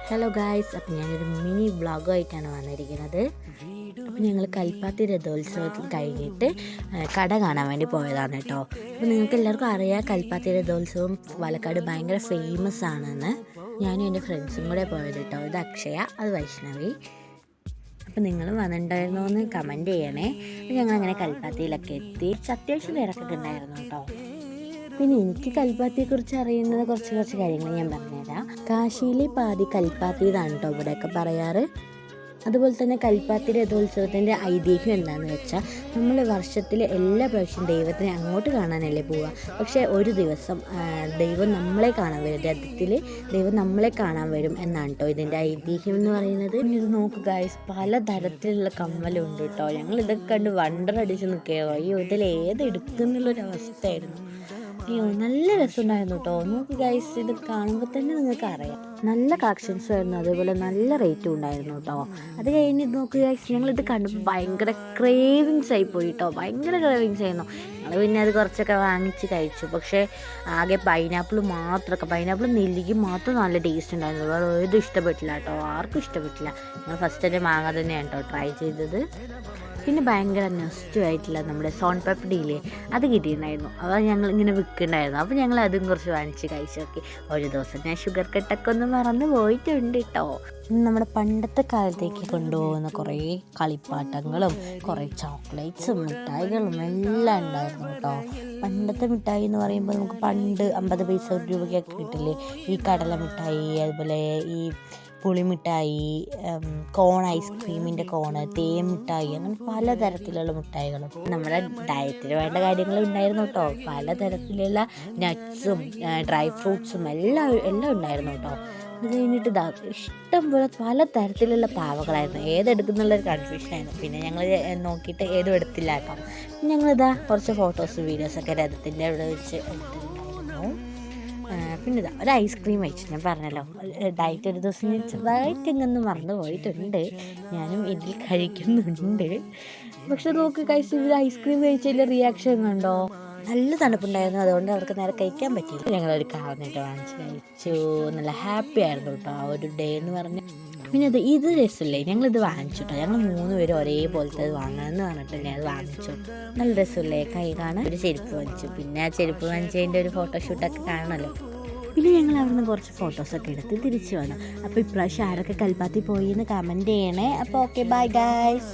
Hello guys, അപ്പോൾ ഞാനൊരു mini വ്ളോഗായിട്ടാണ് വന്നിരിക്കുന്നത്. അപ്പോൾ ഞങ്ങൾ കൽപ്പാത്തി രഥോത്സവത്തിൽ കഴിഞ്ഞിട്ട് കട കാണാൻ വേണ്ടി പോയതാണ് കേട്ടോ. അപ്പോൾ നിങ്ങൾക്ക് എല്ലാവർക്കും അറിയാം, കൽപ്പാത്തി രഥോത്സവം പാലക്കാട് ഭയങ്കര ഫേമസ് ആണെന്ന്. ഞാനും എൻ്റെ ഫ്രണ്ട്സും കൂടെ പോയത് കേട്ടോ. ഇത് അക്ഷയ, അത് വൈഷ്ണവി. അപ്പോൾ നിങ്ങൾ വന്നിട്ടുണ്ടായിരുന്നോ എന്ന് കമൻറ്റ് ചെയ്യണേ. അപ്പോൾ ഞങ്ങളങ്ങനെ കൽപ്പാത്തിയിലൊക്കെ എത്തി. അത്യാവശ്യം തിരക്കൊക്കെ ഉണ്ടായിരുന്നു കേട്ടോ. പിന്നെ എനിക്ക് കൽപ്പാത്തിയെക്കുറിച്ച് അറിയുന്നത് കുറച്ച് കാര്യങ്ങൾ ഞാൻ പറഞ്ഞുതരാം. കാശിയിലെ പാതി കൽപ്പാത്തി ഇതാണ് കേട്ടോ ഇവിടെയൊക്കെ പറയാറ്. അതുപോലെ തന്നെ കൽപ്പാത്തി രഥോത്സവത്തിൻ്റെ ഐതിഹ്യം എന്താണെന്ന് വെച്ചാൽ, നമ്മൾ വർഷത്തിൽ എല്ലാ പ്രാവശ്യം ദൈവത്തിനെ അങ്ങോട്ട് കാണാനല്ലേ പോവുക. പക്ഷേ ഒരു ദിവസം ദൈവം നമ്മളെ കാണാൻ വരും, രഥത്തിൽ ദൈവം നമ്മളെ കാണാൻ വരും എന്നാണ് കേട്ടോ ഇതിൻ്റെ ഐതിഹ്യം എന്ന് പറയുന്നത്. പിന്നെ ഇത് നോക്കുക ഗൈസ്, പല തരത്തിലുള്ള കമ്മലുണ്ട് കേട്ടോ. ഞങ്ങൾ ഇതൊക്കെ കണ്ട് വണ്ടർ അടിച്ച് നിൽക്കുകയോ, അയ്യോ ഇതിൽ ഏതെടുക്കുന്നുള്ളൊരവസ്ഥയായിരുന്നു. അയ്യോ നല്ല രസമുണ്ടായിരുന്നു കേട്ടോ. നോക്ക് ഗൈസ്, ഇത് കാണുമ്പോൾ തന്നെ നിങ്ങൾക്ക് അറിയാം നല്ല കളക്ഷൻസും ആയിരുന്നു, അതേപോലെ നല്ല റേറ്റും ഉണ്ടായിരുന്നു കേട്ടോ. അത് കഴിഞ്ഞ് നോക്ക് ഗൈസ്, ഞങ്ങളിത് കണ്ടപ്പോൾ ഭയങ്കര ക്രേവിങ്സ് ആയിപ്പോയി കേട്ടോ. ഭയങ്കര ക്രേവിങ്സ് ആയിരുന്നു. ഞങ്ങൾ പിന്നെ അത് കുറച്ചൊക്കെ വാങ്ങിച്ച് കഴിച്ചു. പക്ഷേ ആകെ പൈനാപ്പിൾ നെല്ലിക്ക് മാത്രം നല്ല ടേസ്റ്റ് ഉണ്ടായിരുന്നു. വേറെ ഏതും ഇഷ്ടപ്പെട്ടില്ല കേട്ടോ, ആർക്കും ഇഷ്ടപ്പെട്ടില്ല. ഞങ്ങൾ ഫസ്റ്റ് തന്നെ മാങ്ങ തന്നെയാണ് കേട്ടോ ട്രൈ ചെയ്തത്. പിന്നെ ഭയങ്കര നെസ്റ്റു നമ്മുടെ സോൺ പപ്പടിയില്ലേ, അത് കിട്ടിയിട്ടുണ്ടായിരുന്നു. അത് ഞങ്ങൾ ഇങ്ങനെ വിൽക്കുന്നുണ്ടായിരുന്നു. അപ്പോൾ ഞങ്ങൾ അതും കുറച്ച് വാങ്ങിച്ച് കഴിച്ചു നോക്കി. ഒരു ദിവസം ഞാൻ ഷുഗർ കട്ടൊക്കെ ഒന്ന് മറന്ന് പോയിട്ടുണ്ട് കേട്ടോ. നമ്മുടെ പണ്ടത്തെ കാലത്തേക്ക് കൊണ്ടുപോകുന്ന കുറേ കളിപ്പാട്ടങ്ങളും കുറേ ചോക്ലേറ്റ്സും മിഠായികളും എല്ലാം ഉണ്ടായിരുന്നു കേട്ടോ. പണ്ടത്തെ മിഠായി എന്ന് പറയുമ്പോൾ നമുക്ക് പണ്ട് 50 പൈസ രൂപയ്ക്കൊക്കെ കിട്ടില്ലേ, ഈ കടല മിഠായി, അതുപോലെ ഈ പുളിമിഠായി, കോൺ, ഐസ്ക്രീമിൻ്റെ കോണ്, തേൻ മിഠായി, അങ്ങനെ പലതരത്തിലുള്ള മിഠായികളും നമ്മുടെ ഡയറ്റിന് വേണ്ട കാര്യങ്ങളും ഉണ്ടായിരുന്നു കേട്ടോ. പലതരത്തിലുള്ള നട്ട്സും ഡ്രൈ ഫ്രൂട്ട്സും എല്ലാം ഉണ്ടായിരുന്നു കേട്ടോ. അത് കഴിഞ്ഞിട്ട് ഇഷ്ടം പോലെ പലതരത്തിലുള്ള പാവകളായിരുന്നു. ഏതെടുക്കുന്നുള്ളൊരു കൺഫ്യൂഷനായിരുന്നു. പിന്നെ ഞങ്ങൾ നോക്കിയിട്ട് ഏതും എടുത്തില്ല കേട്ടോ. ഞങ്ങളിതാ കുറച്ച് ഫോട്ടോസ് വീഡിയോസൊക്കെ രഥത്തിൻ്റെ അവിടെ വെച്ച് എടുത്തിട്ടുണ്ടായിരുന്നു. പിന്നെ ഇതാ ഒരു ഐസ്ക്രീം കഴിച്ചു. ഞാൻ പറഞ്ഞല്ലോ, ഡയറ്റ് ഒരു ദിവസം ഞാൻ ചെറുതായിട്ട് ഇങ്ങനെ മറന്നു പോയിട്ടുണ്ട്. ഞാനും ഇതിൽ കഴിക്കുന്നുണ്ട്. പക്ഷെ നോക്ക് കഴിച്ച് ഇവർ ഐസ്ക്രീം കഴിച്ചതിൻ്റെ റിയാക്ഷൻ കണ്ടോ, നല്ല തണുപ്പുണ്ടായിരുന്നു. അതുകൊണ്ട് അവർക്ക് നേരെ കഴിക്കാൻ പറ്റിയില്ല. ഞങ്ങളൊരു കാർന്നിട്ട് വാങ്ങിച്ച് കഴിച്ചു. നല്ല ഹാപ്പി ആയിരുന്നു കേട്ടോ ആ ഒരു ഡേ എന്ന് പറഞ്ഞ്. പിന്നെ ഇത് രസമില്ലേ, ഞങ്ങളിത് വാങ്ങിച്ചു കേട്ടോ. ഞങ്ങൾ 3 പേരും ഒരേപോലത്തെ വാങ്ങണമെന്ന് പറഞ്ഞിട്ട് ഞാൻ അത് വാങ്ങിച്ചു. നല്ല രസമില്ലേ കൈ കാണാൻ. ഒരു ചെരുപ്പ് വാങ്ങിച്ചു. പിന്നെ ആ ചെരുപ്പ് വാങ്ങിച്ചതിൻ്റെ ഒരു ഫോട്ടോഷൂട്ടൊക്കെ കാണണമല്ലോ. പിന്നെ ഞങ്ങൾ അവിടെ നിന്ന് കുറച്ച് ഫോട്ടോസൊക്കെ എടുത്ത് തിരിച്ചു വന്നു. അപ്പോൾ ഇപ്രാവശ്യം ആരൊക്കെ കൽപ്പാത്തി പോയി എന്ന് കമൻറ്റ് ചെയ്യണേ. അപ്പോൾ ഓക്കെ, ബൈ ഗൈസ്.